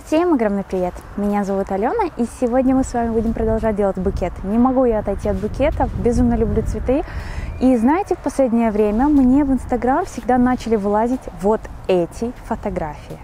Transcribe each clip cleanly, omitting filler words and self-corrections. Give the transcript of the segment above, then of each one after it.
Всем огромный привет! Меня зовут Алена, и сегодня мы с вами будем продолжать делать букет. Не могу я отойти от букетов, безумно люблю цветы. И знаете, в последнее время мне в Инстаграм всегда начали вылазить вот эти фотографии.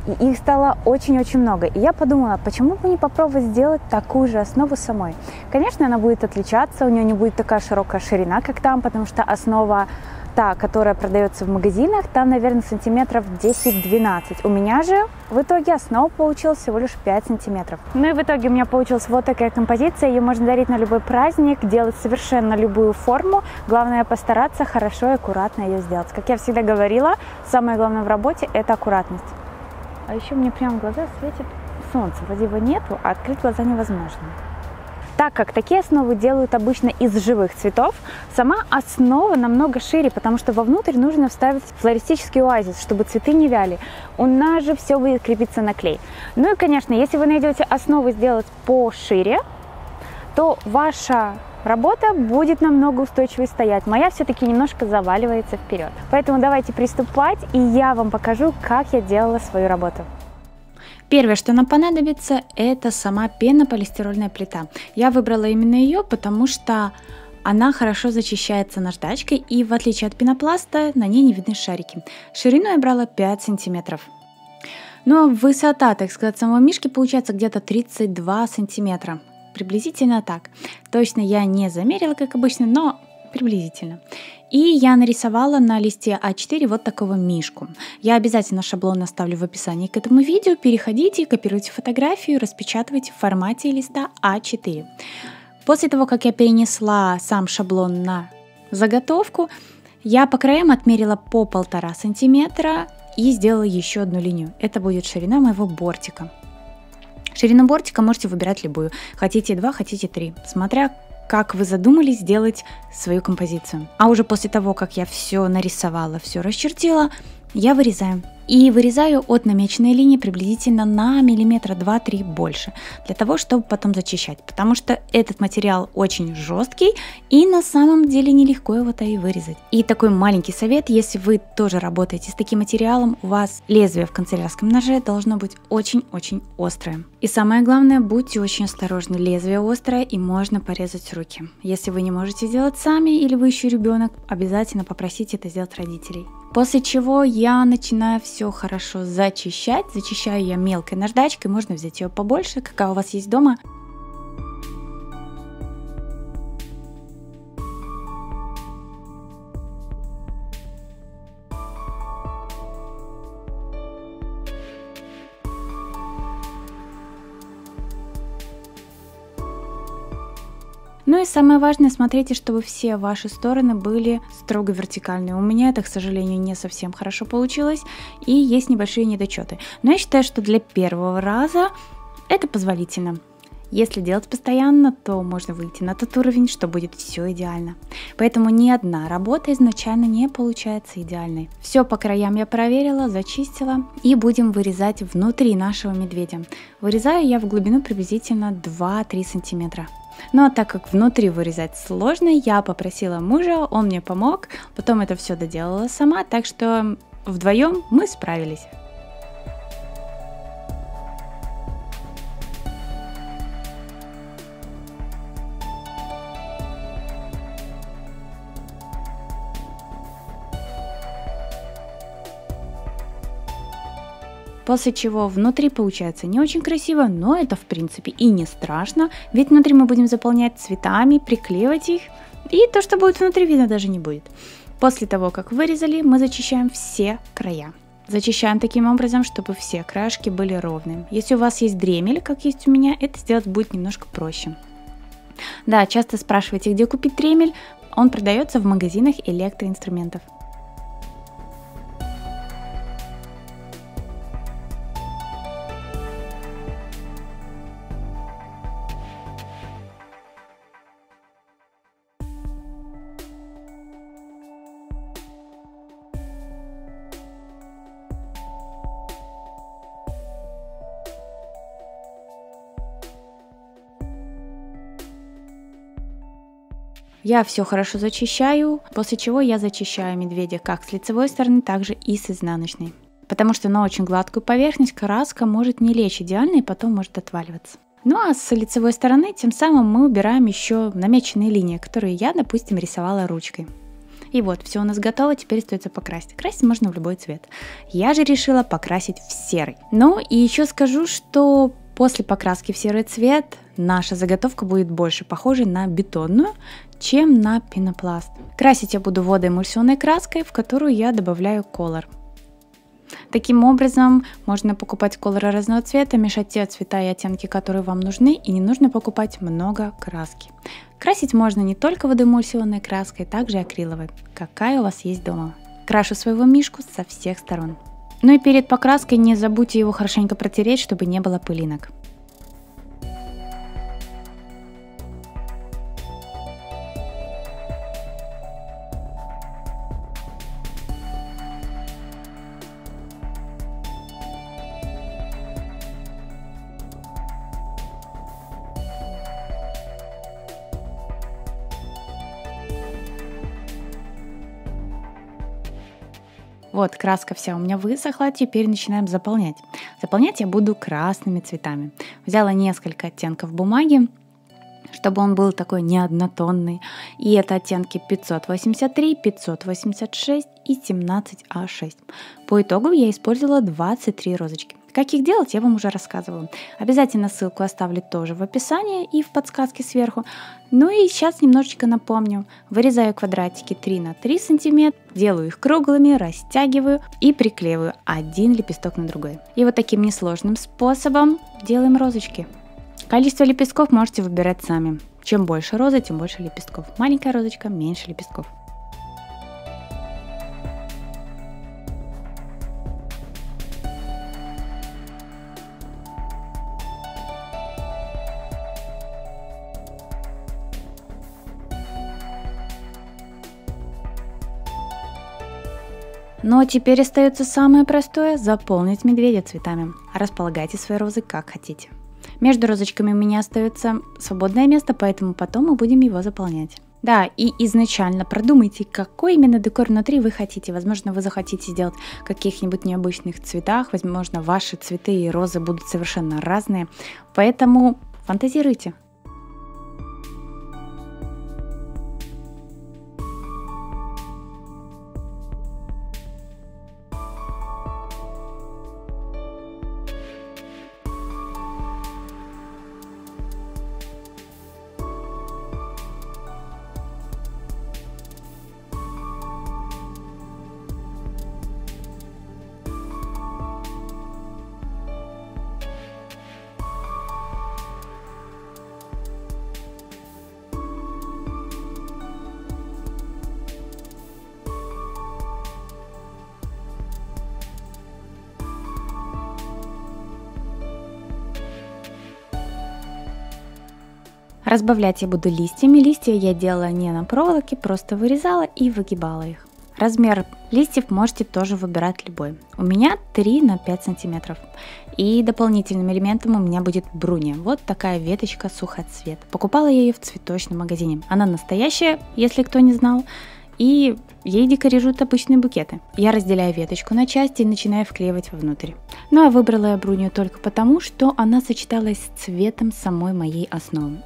И их стало очень-очень много. И я подумала, почему бы не попробовать сделать такую же основу самой. Конечно, она будет отличаться, у нее не будет такая широкая ширина, как там, потому что основа та, которая продается в магазинах, там, наверное, сантиметров 10-12. У меня же в итоге основа получилась всего лишь 5 сантиметров. Ну и в итоге у меня получилась вот такая композиция. Ее можно дарить на любой праздник, делать совершенно любую форму. Главное постараться хорошо и аккуратно ее сделать. Как я всегда говорила, самое главное в работе – это аккуратность. А еще мне прямо в глаза светит солнце. Вроде его нету, а открыть глаза невозможно. Так как такие основы делают обычно из живых цветов, сама основа намного шире, потому что вовнутрь нужно вставить флористический оазис, чтобы цветы не вяли. У нас же все будет крепиться на клей. Ну и, конечно, если вы найдете основу сделать пошире, то ваша работа будет намного устойчивее стоять. Моя все-таки немножко заваливается вперед. Поэтому давайте приступать, и я вам покажу, как я делала свою работу. Первое, что нам понадобится, это сама пенополистирольная плита. Я выбрала именно ее, потому что она хорошо зачищается наждачкой, и в отличие от пенопласта, на ней не видны шарики. Ширину я брала 5 сантиметров. Но высота, так сказать, самого мишки получается где-то 32 сантиметра. Приблизительно так. Точно я не замерила, как обычно, но приблизительно. И я нарисовала на листе А4 вот такого мишку. Я обязательно шаблон оставлю в описании к этому видео. Переходите, копируйте фотографию, распечатывайте в формате листа А4. После того, как я перенесла сам шаблон на заготовку, я по краям отмерила по 1,5 сантиметра и сделала еще одну линию. Это будет ширина моего бортика. Ширину бортика можете выбирать любую. Хотите 2, хотите 3, смотря как вы задумались сделать свою композицию. А уже после того, как я все нарисовала, все расчертила, я вырезаю. И вырезаю от намеченной линии приблизительно на миллиметра 2-3 больше, для того, чтобы потом зачищать. Потому что этот материал очень жесткий, и на самом деле нелегко его-то и вырезать. И такой маленький совет, если вы тоже работаете с таким материалом, у вас лезвие в канцелярском ноже должно быть очень-очень острое. И самое главное, будьте очень осторожны, лезвие острое и можно порезать руки. Если вы не можете сделать сами или вы еще ребенок, обязательно попросите это сделать родителей. После чего я начинаю все хорошо зачищать. Зачищаю я мелкой наждачкой, можно взять ее побольше, какая у вас есть дома. Ну и самое важное, смотрите, чтобы все ваши стороны были строго вертикальные. У меня это, к сожалению, не совсем хорошо получилось, и есть небольшие недочеты. Но я считаю, что для первого раза это позволительно. Если делать постоянно, то можно выйти на тот уровень, что будет все идеально. Поэтому ни одна работа изначально не получается идеальной. Все по краям я проверила, зачистила, и будем вырезать внутри нашего медведя. Вырезаю я в глубину приблизительно 2-3 сантиметра. Ну а так как внутри вырезать сложно, я попросила мужа, он мне помог, потом это все доделала сама, так что вдвоем мы справились. После чего внутри получается не очень красиво, но это в принципе и не страшно, ведь внутри мы будем заполнять цветами, приклеивать их, и то, что будет внутри, видно даже не будет. После того, как вырезали, мы зачищаем все края. Зачищаем таким образом, чтобы все краешки были ровными. Если у вас есть дремель, как есть у меня, это сделать будет немножко проще. Да, часто спрашиваете, где купить дремель, он продается в магазинах электроинструментов. Я все хорошо зачищаю, после чего я зачищаю медведя как с лицевой стороны, так же и с изнаночной. потому что на очень гладкую поверхность краска может не лечь идеально и потом может отваливаться. Ну а с лицевой стороны тем самым мы убираем еще намеченные линии, которые я, допустим, рисовала ручкой. И вот, все у нас готово, теперь остается покрасить. Красить можно в любой цвет. Я же решила покрасить в серый. Ну и еще скажу, что после покраски в серый цвет наша заготовка будет больше похожей на бетонную, чем на пенопласт. Красить я буду водоэмульсионной краской, в которую я добавляю колор. Таким образом, можно покупать колоры разного цвета, мешать те цвета и оттенки, которые вам нужны, и не нужно покупать много краски. Красить можно не только водоэмульсионной краской, также акриловой, какая у вас есть дома. Крашу своего мишку со всех сторон. Ну и перед покраской не забудьте его хорошенько протереть, чтобы не было пылинок. Вот, краска вся у меня высохла, теперь начинаем заполнять. Заполнять я буду красными цветами. Взяла несколько оттенков бумаги, чтобы он был такой неоднотонный. И это оттенки 583, 586 и 17А6. По итогу я использовала 23 розочки. Как их делать, я вам уже рассказывала. Обязательно ссылку оставлю тоже в описании и в подсказке сверху. Ну и сейчас немножечко напомню. Вырезаю квадратики 3 на 3 см, делаю их круглыми, растягиваю и приклеиваю один лепесток на другой. И вот таким несложным способом делаем розочки. Количество лепестков можете выбирать сами. Чем больше розы, тем больше лепестков. Маленькая розочка, меньше лепестков. Но теперь остается самое простое – заполнить медведя цветами. Располагайте свои розы как хотите. Между розочками у меня остается свободное место, поэтому потом мы будем его заполнять. Да, и изначально продумайте, какой именно декор внутри вы хотите. Возможно, вы захотите сделать в каких-нибудь необычных цветах, возможно, ваши цветы и розы будут совершенно разные, поэтому фантазируйте. Разбавлять я буду листьями. Листья я делала не на проволоке, просто вырезала и выгибала их. Размер листьев можете тоже выбирать любой. У меня 3 на 5 сантиметров. И дополнительным элементом у меня будет бруния. Вот такая веточка сухоцвет. Покупала я ее в цветочном магазине. Она настоящая, если кто не знал. И ей декорируют обычные букеты. Я разделяю веточку на части и начинаю вклеивать внутрь. Ну а выбрала я брунию только потому, что она сочеталась с цветом самой моей основы.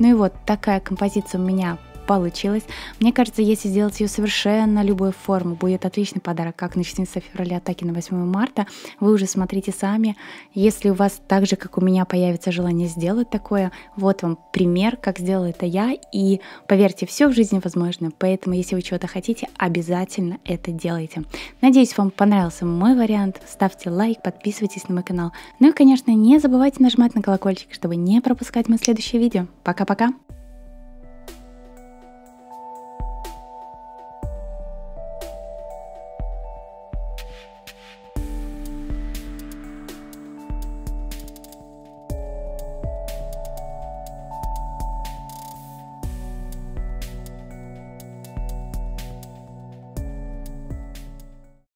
Ну и вот такая композиция у меня получилась. Мне кажется, если сделать ее совершенно любой формы, будет отличный подарок, как начнется февраля, так и на 8 марта. Вы уже смотрите сами. Если у вас так же, как у меня, появится желание сделать такое, вот вам пример, как сделала это я. И поверьте, все в жизни возможно. Поэтому, если вы чего-то хотите, обязательно это делайте. Надеюсь, вам понравился мой вариант. Ставьте лайк, подписывайтесь на мой канал. Ну и, конечно, не забывайте нажимать на колокольчик, чтобы не пропускать мои следующие видео. Пока-пока!